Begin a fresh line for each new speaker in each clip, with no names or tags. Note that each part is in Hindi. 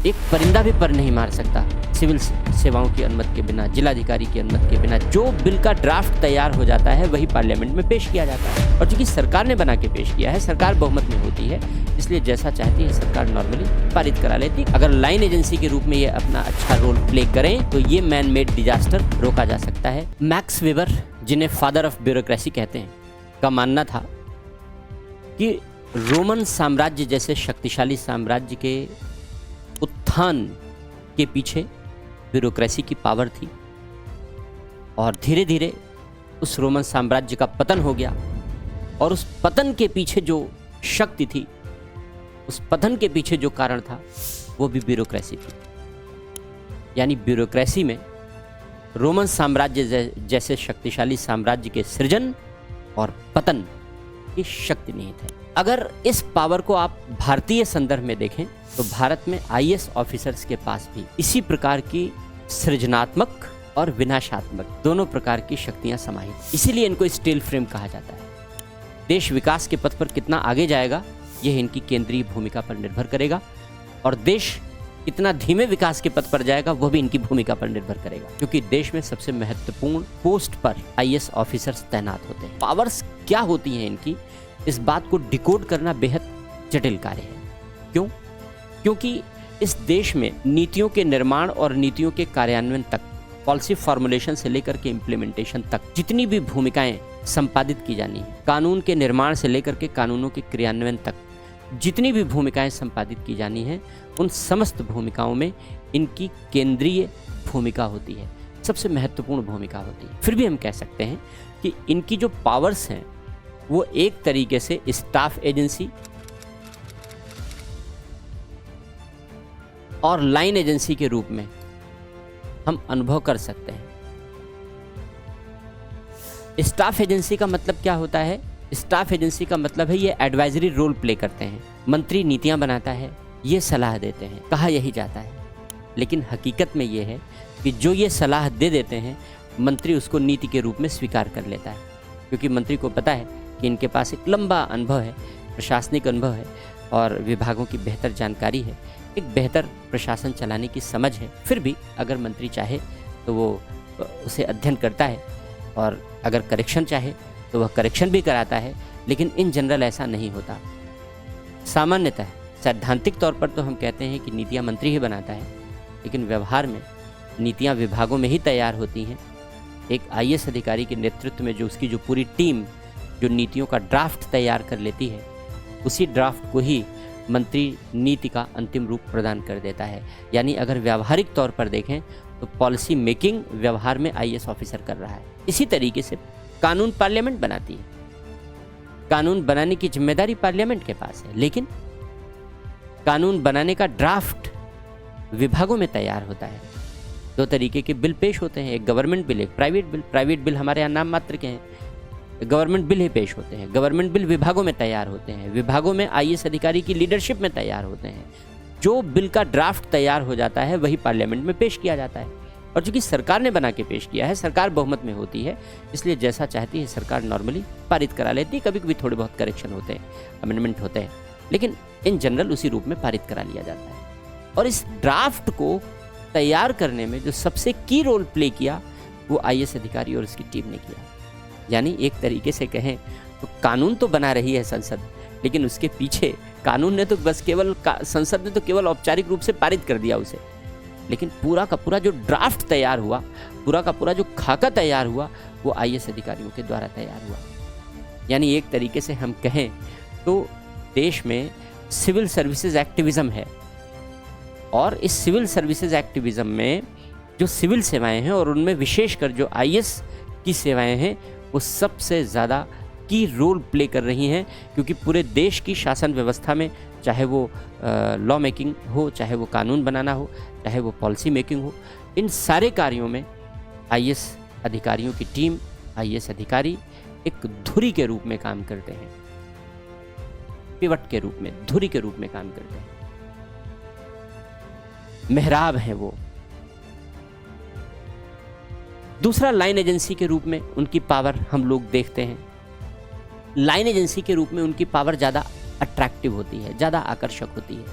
एक परिंदा भी पर नहीं मार सकता सिविल सेवाओं की अनुमति के बिना, जिलाधिकारी की अनुमति के बिना। जो बिल का ड्राफ्ट तैयार हो जाता है वही पार्लियामेंट में पेश किया जाता है, और चूंकि सरकार ने बना के पेश किया है, सरकार बहुमत में होती है, इसलिए जैसा चाहती है सरकार नॉर्मली पारित करा लेती है। अगर लाइन एजेंसी के रूप में ये अपना अच्छा रोल प्ले करें तो ये मैन मेड डिजास्टर रोका जा सकता है। मैक्स वेबर, जिन्हें फादर ऑफ ब्यूरोक्रेसी कहते हैं, का मानना था कि रोमन साम्राज्य जैसे शक्तिशाली साम्राज्य के उत्थान के पीछे ब्यूरोक्रेसी की पावर थी, और धीरे धीरे उस रोमन साम्राज्य का पतन हो गया, और उस पतन के पीछे जो शक्ति थी, उस पतन के पीछे जो कारण था, वो भी ब्यूरोक्रेसी थी। यानी ब्यूरोक्रेसी में रोमन साम्राज्य जैसे शक्तिशाली साम्राज्य के सृजन और पतन की शक्ति निहित है। अगर इस पावर को आप भारतीय संदर्भ में देखें तो भारत में आईएएस ऑफिसर्स के पास भी इसी प्रकार की सृजनात्मक और विनाशात्मक दोनों प्रकार की शक्तियां समाहित, इसीलिए इनको स्टील फ्रेम कहा जाता है। देश विकास के पथ पर कितना आगे जाएगा यह इनकी केंद्रीय भूमिका पर निर्भर करेगा, और देश कितना धीमे विकास के पथ पर जाएगा वह भी इनकी भूमिका पर निर्भर करेगा, क्योंकि देश में सबसे महत्वपूर्ण पोस्ट पर आईएएस ऑफिसर्स तैनात होते हैं। पावर्स क्या होती हैं इनकी, इस बात को डिकोड करना बेहद जटिल कार्य है। क्यों? क्योंकि इस देश में नीतियों के निर्माण और नीतियों के कार्यान्वयन तक, पॉलिसी फॉर्मुलेशन से लेकर के इम्प्लीमेंटेशन तक जितनी भी भूमिकाएं संपादित की जानी है, कानून के निर्माण से लेकर के कानूनों के क्रियान्वयन तक जितनी भी भूमिकाएं संपादित की जानी है, उन समस्त भूमिकाओं में इनकी केंद्रीय भूमिका होती है, सबसे महत्वपूर्ण भूमिका होती है। फिर भी हम कह सकते हैं कि इनकी जो पावर्स हैं वो एक तरीके से स्टाफ एजेंसी और लाइन एजेंसी के रूप में हम अनुभव कर सकते हैं। स्टाफ एजेंसी का मतलब क्या होता है? स्टाफ एजेंसी का मतलब है ये एडवाइजरी रोल प्ले करते हैं। मंत्री नीतियां बनाता है, ये सलाह देते हैं, कहा यही जाता है, लेकिन हकीकत में ये है कि जो ये सलाह दे देते हैं मंत्री उसको नीति के रूप में स्वीकार कर लेता है, क्योंकि मंत्री को पता है कि इनके पास एक लंबा अनुभव है, प्रशासनिक अनुभव है, और विभागों की बेहतर जानकारी है, एक बेहतर प्रशासन चलाने की समझ है। फिर भी अगर मंत्री चाहे तो वो उसे अध्ययन करता है, और अगर करेक्शन चाहे तो वह करेक्शन भी कराता है, लेकिन इन जनरल ऐसा नहीं होता। सामान्यतः सैद्धांतिक तौर पर तो हम कहते हैं कि नीतियाँ मंत्री ही बनाता है, लेकिन व्यवहार में नीतियाँ विभागों में ही तैयार होती हैं। एक आईएएस अधिकारी के नेतृत्व में जो उसकी जो पूरी टीम जो नीतियों का ड्राफ्ट तैयार कर लेती है, उसी ड्राफ्ट को ही मंत्री नीति का अंतिम रूप प्रदान कर देता है। यानी अगर व्यावहारिक तौर पर देखें तो पॉलिसी मेकिंग व्यवहार में आईएएस ऑफिसर कर रहा है। इसी तरीके से कानून पार्लियामेंट बनाती है, कानून बनाने की जिम्मेदारी पार्लियामेंट के पास है, लेकिन कानून बनाने का ड्राफ्ट विभागों में तैयार होता है। दो तरीके के बिल पेश होते हैं, एक गवर्नमेंट बिल, एक प्राइवेट बिल। प्राइवेट बिल हमारे यहाँ नाम मात्र के हैं, गवर्नमेंट बिल ही पेश होते हैं। गवर्नमेंट बिल विभागों में तैयार होते हैं, विभागों में आईएएस अधिकारी की लीडरशिप में तैयार होते हैं। जो बिल का ड्राफ्ट तैयार हो जाता है वही पार्लियामेंट में पेश किया जाता है, और चूंकि सरकार ने बना के पेश किया है, सरकार बहुमत में होती है, इसलिए जैसा चाहती है सरकार नॉर्मली पारित करा लेती है। कभी कभी थोड़े बहुत करेक्शन होते हैं, अमेंडमेंट होते हैं, लेकिन इन जनरल उसी रूप में पारित करा लिया जाता है। और इस ड्राफ्ट को तैयार करने में जो सबसे की रोल प्ले किया वो आईएएस अधिकारी और उसकी टीम ने किया। यानी एक तरीके से कहें तो कानून तो बना रही है संसद, लेकिन उसके पीछे कानून ने तो बस केवल संसद ने तो केवल औपचारिक रूप से पारित कर दिया उसे, लेकिन पूरा का पूरा जो ड्राफ्ट तैयार हुआ, पूरा का पूरा जो खाका तैयार हुआ, वो आईएएस अधिकारियों के द्वारा तैयार हुआ। यानी एक तरीके से हम कहें तो देश में सिविल सर्विसेज एक्टिविज्म है, और इस सिविल सर्विसेज एक्टिविज्म में जो सिविल सेवाएं हैं और उनमें विशेषकर जो आईएएस की सेवाएं हैं वो सबसे ज़्यादा की रोल प्ले कर रही हैं, क्योंकि पूरे देश की शासन व्यवस्था में, चाहे वो लॉ मेकिंग हो, चाहे वो कानून बनाना हो, चाहे वो पॉलिसी मेकिंग हो, इन सारे कार्यों में आईएएस अधिकारियों की टीम, आईएएस अधिकारी एक धुरी के रूप में काम करते हैं, पिवट के रूप में, धुरी के रूप में काम करते हैं, मेहराब हैं वो। दूसरा, लाइन एजेंसी के रूप में उनकी पावर हम लोग देखते हैं। लाइन एजेंसी के रूप में उनकी पावर ज़्यादा अट्रैक्टिव होती है, ज़्यादा आकर्षक होती है।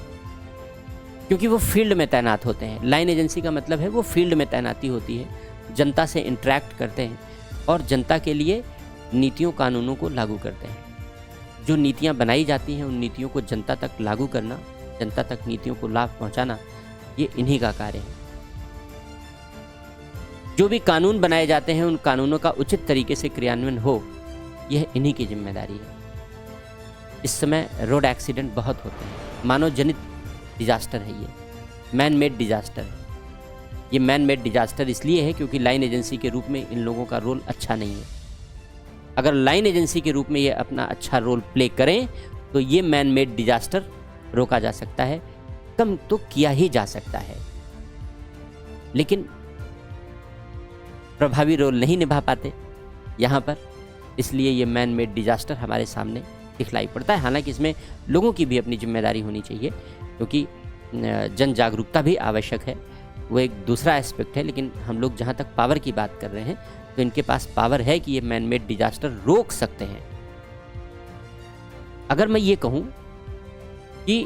क्योंकि वो फील्ड में तैनात होते हैं। लाइन एजेंसी का मतलब है वो फील्ड में तैनाती होती है, जनता से इंटरेक्ट करते हैं और जनता के लिए नीतियों कानूनों को लागू करते हैं। जो नीतियाँ बनाई जाती हैं उन नीतियों को जनता तक लागू करना, जनता तक नीतियों को लाभ पहुँचाना, ये इन्हीं का कार्य है। जो भी कानून बनाए जाते हैं उन कानूनों का उचित तरीके से क्रियान्वयन हो, यह इन्हीं की जिम्मेदारी है। इस समय रोड एक्सीडेंट बहुत होते हैं, मानव जनित डिजास्टर है, ये मैन मेड डिजास्टर है। ये मैन मेड डिजास्टर इसलिए है क्योंकि लाइन एजेंसी के रूप में इन लोगों का रोल अच्छा नहीं है। अगर लाइन एजेंसी के रूप में ये अपना अच्छा रोल प्ले करें तो ये मैन मेड डिजास्टर रोका जा सकता है, कम तो किया ही जा सकता है। लेकिन प्रभावी रोल नहीं निभा पाते यहाँ पर, इसलिए ये मैन मेड डिजास्टर हमारे सामने दिखलाई पड़ता है। हालांकि इसमें लोगों की भी अपनी जिम्मेदारी होनी चाहिए, क्योंकि जन जागरूकता भी आवश्यक है, वो एक दूसरा एस्पेक्ट है। लेकिन हम लोग जहाँ तक पावर की बात कर रहे हैं तो इनके पास पावर है कि ये मैन मेड डिजास्टर रोक सकते हैं। अगर मैं ये कहूँ कि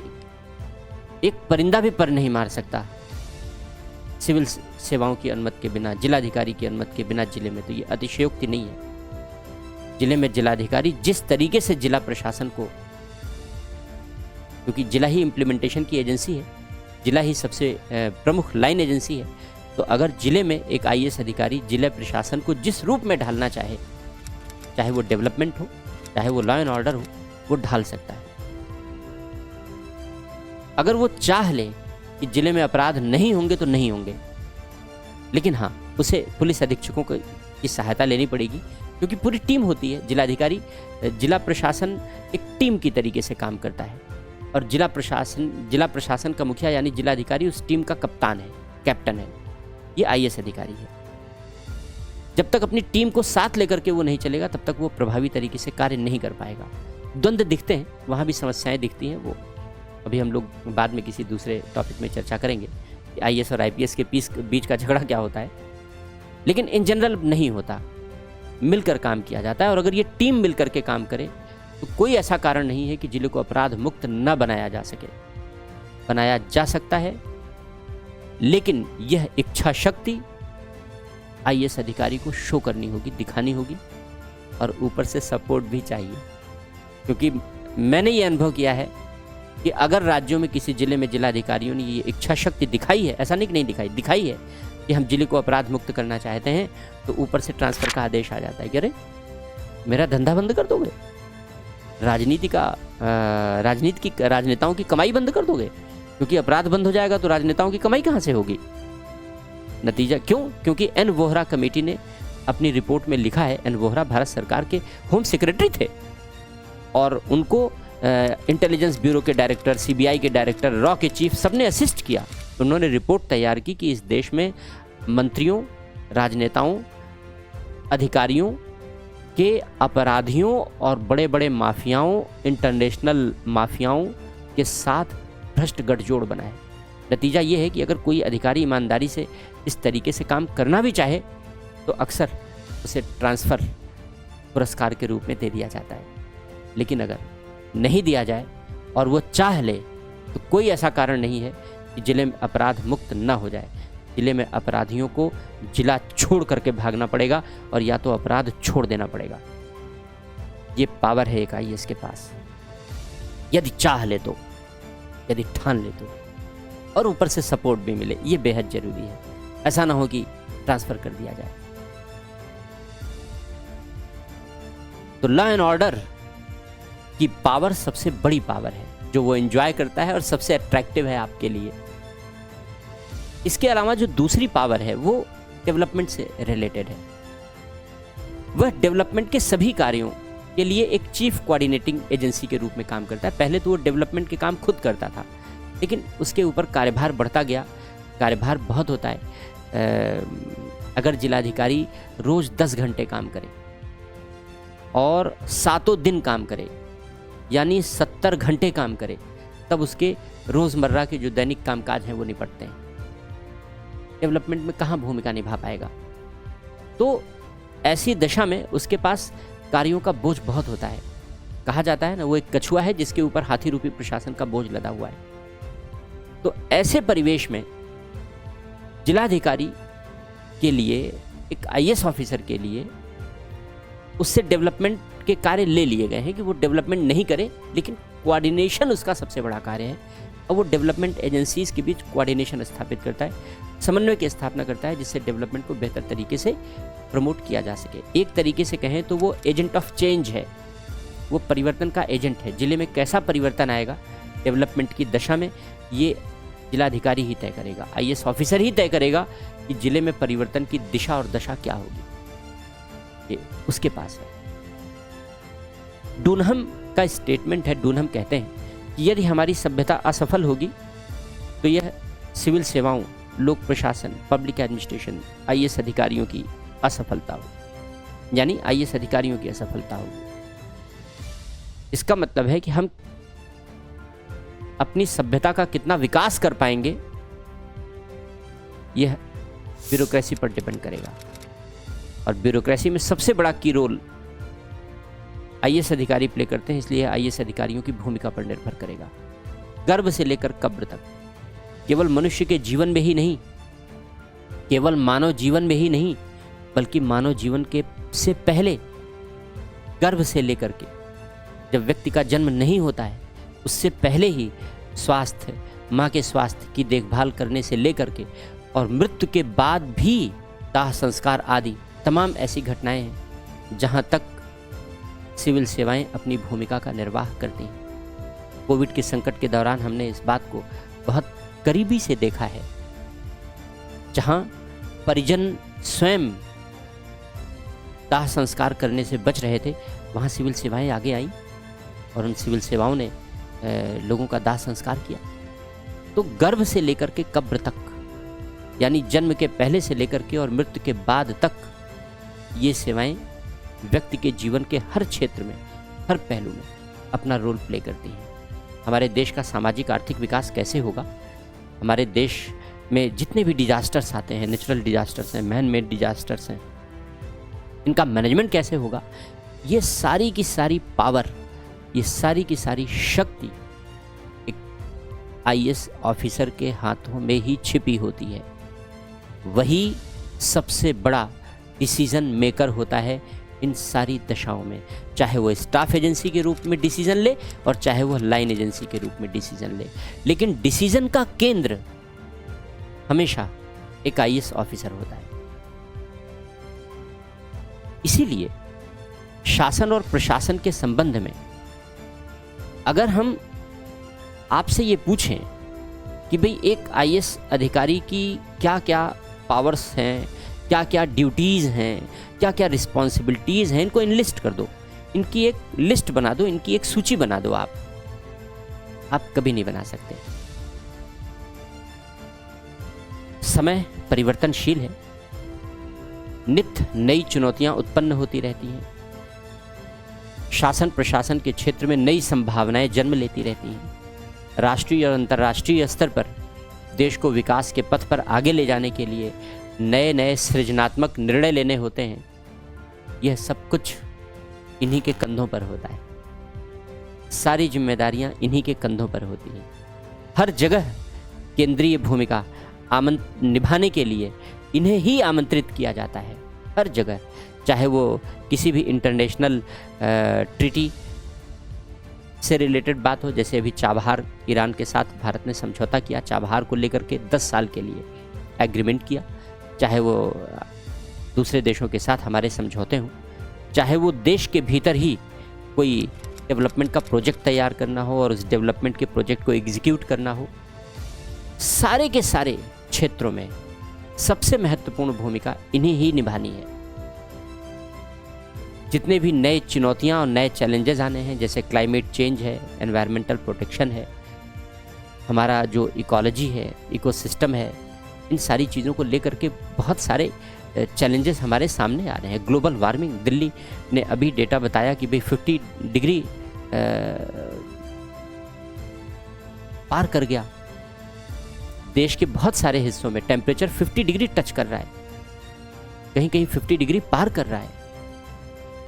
एक परिंदा भी पर नहीं मार सकता सिविल सेवाओं की अनुमति के बिना, जिलाधिकारी की अनुमति के बिना जिले में, तो ये अतिशयोक्ति नहीं है। जिले में जिलाधिकारी जिस तरीके से जिला प्रशासन को, क्योंकि जिला ही इम्प्लीमेंटेशन की एजेंसी है, जिला ही सबसे प्रमुख लाइन एजेंसी है, तो अगर जिले में एक आईएएस अधिकारी जिला प्रशासन को जिस रूप में ढालना चाहे, चाहे वो डेवलपमेंट हो, चाहे वो लॉ एंड ऑर्डर हो, वो ढाल सकता है। अगर वो चाह ले कि जिले में अपराध नहीं होंगे तो नहीं होंगे, लेकिन हाँ, उसे पुलिस अधीक्षकों की सहायता लेनी पड़ेगी, क्योंकि पूरी टीम होती है। जिलाधिकारी, जिला प्रशासन एक टीम की तरीके से काम करता है और जिला प्रशासन का मुखिया यानी जिलाधिकारी उस टीम का कप्तान है, कैप्टन है। ये आईएएस अधिकारी है। जब तक अपनी टीम को साथ लेकर के वो नहीं चलेगा तब तक वो प्रभावी तरीके से कार्य नहीं कर पाएगा। द्वंद्व दिखते हैं, वहाँ भी समस्याएं दिखती हैं, वो अभी हम लोग बाद में किसी दूसरे टॉपिक में चर्चा करेंगे कि आईएएस और आईपीएस के बीच का झगड़ा क्या होता है। लेकिन इन जनरल नहीं होता, मिलकर काम किया जाता है। और अगर ये टीम मिलकर के काम करे तो कोई ऐसा कारण नहीं है कि जिले को अपराध मुक्त न बनाया जा सके। बनाया जा सकता है, लेकिन यह इच्छा शक्ति आईएएस अधिकारी को शो करनी होगी, दिखानी होगी, और ऊपर से सपोर्ट भी चाहिए। क्योंकि मैंने ये अनुभव किया है कि अगर राज्यों में किसी जिले में जिलाधिकारियों ने ये इच्छा शक्ति दिखाई है, ऐसा नहीं दिखाई है कि हम जिले को अपराध मुक्त करना चाहते हैं, तो ऊपर से ट्रांसफ़र का आदेश आ जाता है कि अरे मेरा धंधा बंद कर दोगे, राजनेताओं की कमाई बंद कर दोगे, क्योंकि अपराध बंद हो जाएगा तो राजनेताओं की कमाई कहाँ से होगी। नतीजा क्यों? क्योंकि एन वोहरा कमेटी ने अपनी रिपोर्ट में लिखा है, एन वोहरा भारत सरकार के होम सेक्रेटरी थे और उनको इंटेलिजेंस ब्यूरो के डायरेक्टर, सीबीआई के डायरेक्टर, रॉ के चीफ सबने असिस्ट किया। उन्होंने रिपोर्ट तैयार की कि इस देश में मंत्रियों, राजनेताओं, अधिकारियों के अपराधियों और बड़े बड़े माफियाओं, इंटरनेशनल माफियाओं के साथ भ्रष्ट गठजोड़ बना है। नतीजा ये है कि अगर कोई अधिकारी ईमानदारी से इस तरीके से काम करना भी चाहे तो अक्सर उसे ट्रांसफ़र पुरस्कार के रूप में दे दिया जाता है। लेकिन अगर नहीं दिया जाए और वो चाह ले तो कोई ऐसा कारण नहीं है कि जिले में अपराध मुक्त ना हो जाए। जिले में अपराधियों को जिला छोड़ करके भागना पड़ेगा और या तो अपराध छोड़ देना पड़ेगा। ये पावर है एक आईएएस के पास, यदि चाह ले तो, यदि ठान ले तो, और ऊपर से सपोर्ट भी मिले। ये बेहद जरूरी है। ऐसा ना हो कि ट्रांसफ़र कर दिया जाए। तो लॉ एंड ऑर्डर की पावर सबसे बड़ी पावर है जो वो एंजॉय करता है और सबसे अट्रैक्टिव है आपके लिए। इसके अलावा जो दूसरी पावर है वो डेवलपमेंट से रिलेटेड है। वह डेवलपमेंट के सभी कार्यों के लिए एक चीफ कोऑर्डिनेटिंग एजेंसी के रूप में काम करता है। पहले तो वो डेवलपमेंट के काम खुद करता था, लेकिन उसके ऊपर कार्यभार बढ़ता गया। कार्यभार बहुत होता है। अगर जिलाधिकारी रोज़ 10 घंटे काम करे और 7 दिन काम करे, यानी 70 घंटे काम करे, तब उसके रोज़मर्रा के जो दैनिक कामकाज हैं वो निपटते हैं। डेवलपमेंट में कहाँ भूमिका निभा पाएगा? तो ऐसी दशा में उसके पास कार्यों का बोझ बहुत होता है। कहा जाता है ना, वो एक कछुआ है जिसके ऊपर हाथी रूपी प्रशासन का बोझ लदा हुआ है। तो ऐसे परिवेश में जिलाधिकारी के लिए, एक आईएएस ऑफिसर के लिए उससे डेवलपमेंट के कार्य ले लिए गए हैं कि वो डेवलपमेंट नहीं करे, लेकिन कोऑर्डिनेशन उसका सबसे बड़ा कार्य है। और वो डेवलपमेंट एजेंसीज के बीच कोऑर्डिनेशन स्थापित करता है, समन्वय की स्थापना करता है, जिससे डेवलपमेंट को बेहतर तरीके से प्रमोट किया जा सके। एक तरीके से कहें तो वो एजेंट ऑफ चेंज है, वो परिवर्तन का एजेंट है। जिले में कैसा परिवर्तन आएगा डेवलपमेंट की दशा में, ये जिलाधिकारी ही तय करेगा, आईएएस ऑफिसर ही तय करेगा कि जिले में परिवर्तन की दिशा और दशा क्या होगी, ये उसके पास है। डूनहम का स्टेटमेंट है, डूनहम कहते हैं कि यदि हमारी सभ्यता असफल होगी तो यह सिविल सेवाओं, लोक प्रशासन, पब्लिक एडमिनिस्ट्रेशन, आईएएस अधिकारियों की असफलता हो, यानी आईएएस अधिकारियों की असफलता होगी। इसका मतलब है कि हम अपनी सभ्यता का कितना विकास कर पाएंगे यह ब्यूरोक्रेसी पर डिपेंड करेगा। और ब्यूरोक्रेसी में सबसे बड़ा की रोल आईएएस अधिकारी प्ले करते हैं, इसलिए आईएएस अधिकारियों की भूमिका पर निर्भर करेगा। गर्भ से लेकर कब्र तक, केवल मनुष्य के जीवन में ही नहीं, केवल मानव जीवन में ही नहीं, बल्कि मानव जीवन के से पहले गर्भ से लेकर के जब व्यक्ति का जन्म नहीं होता है उससे पहले ही स्वास्थ्य, माँ के स्वास्थ्य की देखभाल करने से लेकर के और मृत्यु के बाद भी दाह संस्कार आदि तमाम ऐसी घटनाएं हैं जहाँ तक सिविल सेवाएं अपनी भूमिका का निर्वाह करती हैं। कोविड के संकट के दौरान हमने इस बात को बहुत करीबी से देखा है, जहाँ परिजन स्वयं दाह संस्कार करने से बच रहे थे, वहाँ सिविल सेवाएं आगे आई और उन सिविल सेवाओं ने लोगों का दाह संस्कार किया। तो गर्भ से लेकर के कब्र तक, यानी जन्म के पहले से लेकर के और मृत्यु के बाद तक, ये सेवाएं व्यक्ति के जीवन के हर क्षेत्र में, हर पहलू में अपना रोल प्ले करती हैं। हमारे देश का सामाजिक आर्थिक विकास कैसे होगा, हमारे देश में जितने भी डिजास्टर्स आते हैं, नेचुरल डिजास्टर्स हैं, मैन मेड डिजास्टर्स हैं, इनका मैनेजमेंट कैसे होगा, ये सारी की सारी पावर, ये सारी की सारी शक्ति एक आईएएस ऑफिसर के हाथों में ही छिपी होती है। वही सबसे बड़ा डिसीजन मेकर होता है इन सारी दशाओं में, चाहे वो स्टाफ एजेंसी के रूप में डिसीजन ले और चाहे वो लाइन एजेंसी के रूप में डिसीजन ले, लेकिन डिसीजन का केंद्र हमेशा एक आईएएस ऑफिसर होता है। इसीलिए शासन और प्रशासन के संबंध में अगर हम आपसे ये पूछें कि भाई एक आईएएस अधिकारी की क्या क्या पावर्स हैं, क्या क्या ड्यूटीज़ हैं, क्या क्या रिस्पॉन्सिबिलिटीज़ हैं, इनको इनलिस्ट कर दो, इनकी एक लिस्ट बना दो, इनकी एक सूची बना दो। आप कभी नहीं बना सकते। समय परिवर्तनशील है, नित्य नई चुनौतियां उत्पन्न होती रहती हैं, शासन प्रशासन के क्षेत्र में नई संभावनाएं जन्म लेती रहती हैं। राष्ट्रीय और अंतर्राष्ट्रीय स्तर पर देश को विकास के पथ पर आगे ले जाने के लिए नए नए सृजनात्मक निर्णय लेने होते हैं। यह सब कुछ इन्हीं के कंधों पर होता है, सारी जिम्मेदारियां इन्हीं के कंधों पर होती हैं। हर जगह केंद्रीय भूमिका निभाने के लिए इन्हें ही आमंत्रित किया जाता है, हर जगह, चाहे वो किसी भी इंटरनेशनल ट्रीटी से रिलेटेड बात हो, जैसे अभी चाबहार ईरान के साथ भारत ने समझौता किया, चाबहार को लेकर के 10 साल के लिए एग्रीमेंट किया, चाहे वो दूसरे देशों के साथ हमारे समझौते हों, चाहे वो देश के भीतर ही कोई डेवलपमेंट का प्रोजेक्ट तैयार करना हो और उस डेवलपमेंट के प्रोजेक्ट को एग्जीक्यूट करना हो, सारे के सारे क्षेत्रों में सबसे महत्वपूर्ण भूमिका इन्हीं ही निभानी है। जितने भी नए चुनौतियां और नए चैलेंजेस आने हैं, जैसे क्लाइमेट चेंज है, एनवायरमेंटल प्रोटेक्शन है, हमारा जो इकोलॉजी है, इकोसिस्टम है, इन सारी चीज़ों को लेकर के बहुत सारे चैलेंजेस हमारे सामने आ रहे हैं। ग्लोबल वार्मिंग, दिल्ली ने अभी डेटा बताया कि भाई 50 डिग्री पार कर गया। देश के बहुत सारे हिस्सों में टेम्परेचर 50 डिग्री टच कर रहा है, कहीं कहीं 50 डिग्री पार कर रहा है।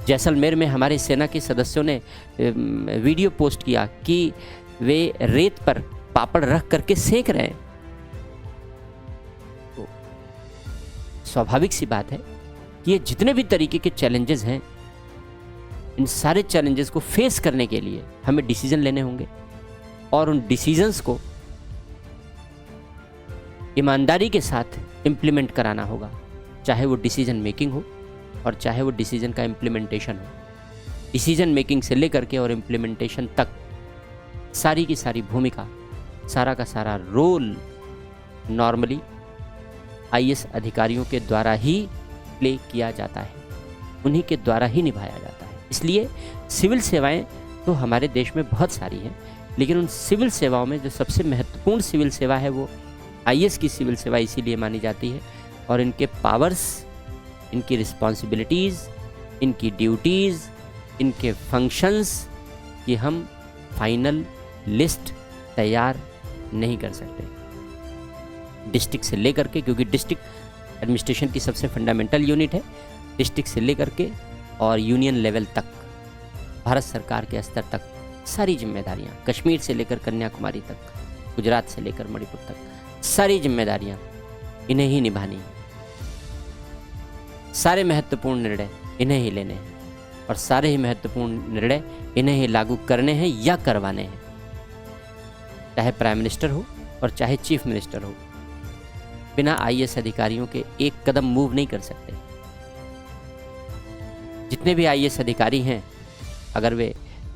जैसलमेर में हमारे सेना के सदस्यों ने वीडियो पोस्ट किया कि वे रेत पर पापड़ रख करके सेक रहे हैं। तो स्वाभाविक सी बात है कि ये जितने भी तरीके के चैलेंजेस हैं, इन सारे चैलेंजेस को फेस करने के लिए हमें डिसीजन लेने होंगे और उन डिसीजंस को ईमानदारी के साथ इम्प्लीमेंट कराना होगा, चाहे वो डिसीजन मेकिंग हो और चाहे वो डिसीजन का इम्प्लीमेंटेशन हो। डिसीजन मेकिंग से लेकर के और इम्प्लीमेंटेशन तक सारी की सारी भूमिका, सारा का सारा रोल नॉर्मली आईएएस अधिकारियों के द्वारा ही प्ले किया जाता है, उन्हीं के द्वारा ही निभाया जाता है। इसलिए सिविल सेवाएं तो हमारे देश में बहुत सारी हैं, लेकिन उन सिविल सेवाओं में जो सबसे महत्वपूर्ण सिविल सेवा है वो आईएएस की सिविल सेवा इसीलिए मानी जाती है। और इनके पावर्स, इनकी रिस्पॉन्सिबिलिटीज़, इनकी ड्यूटीज़, इनके फंक्शंस की हम फाइनल लिस्ट तैयार नहीं कर सकते। डिस्ट्रिक्ट से लेकर के, क्योंकि डिस्ट्रिक्ट एडमिनिस्ट्रेशन की सबसे फंडामेंटल यूनिट है, डिस्ट्रिक्ट से लेकर के और यूनियन लेवल तक, भारत सरकार के स्तर तक सारी जिम्मेदारियां, कश्मीर से लेकर कन्याकुमारी तक, गुजरात से लेकर मणिपुर तक सारी जिम्मेदारियां इन्हें ही निभानी है। सारे महत्वपूर्ण निर्णय इन्हें ही लेने हैं और सारे ही महत्वपूर्ण निर्णय इन्हें ही लागू करने हैं या करवाने हैं, चाहे प्राइम मिनिस्टर हो और चाहे चीफ मिनिस्टर हो। बिना आईएएस अधिकारियों के एक कदम मूव नहीं कर सकते। जितने भी आईएएस अधिकारी हैं, अगर वे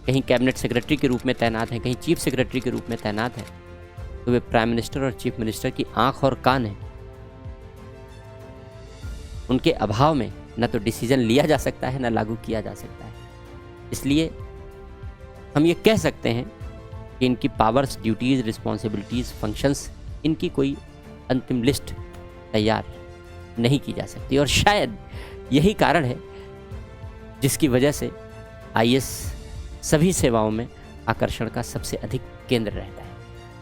कहीं कैबिनेट सेक्रेटरी के रूप में तैनात हैं, कहीं चीफ सेक्रेटरी के रूप में तैनात हैं, तो वे प्राइम मिनिस्टर और चीफ मिनिस्टर की आंख और कान हैं। उनके अभाव में न तो डिसीजन लिया जा सकता है, न लागू किया जा सकता है। इसलिए हम ये कह सकते हैं कि इनकी पावर्स, ड्यूटीज़, रिस्पॉन्सिबिलिटीज़, फंक्शंस, इनकी कोई अंतिम लिस्ट तैयार नहीं की जा सकती। और शायद यही कारण है जिसकी वजह से आईएएस सभी सेवाओं में आकर्षण का सबसे अधिक केंद्र रहता है।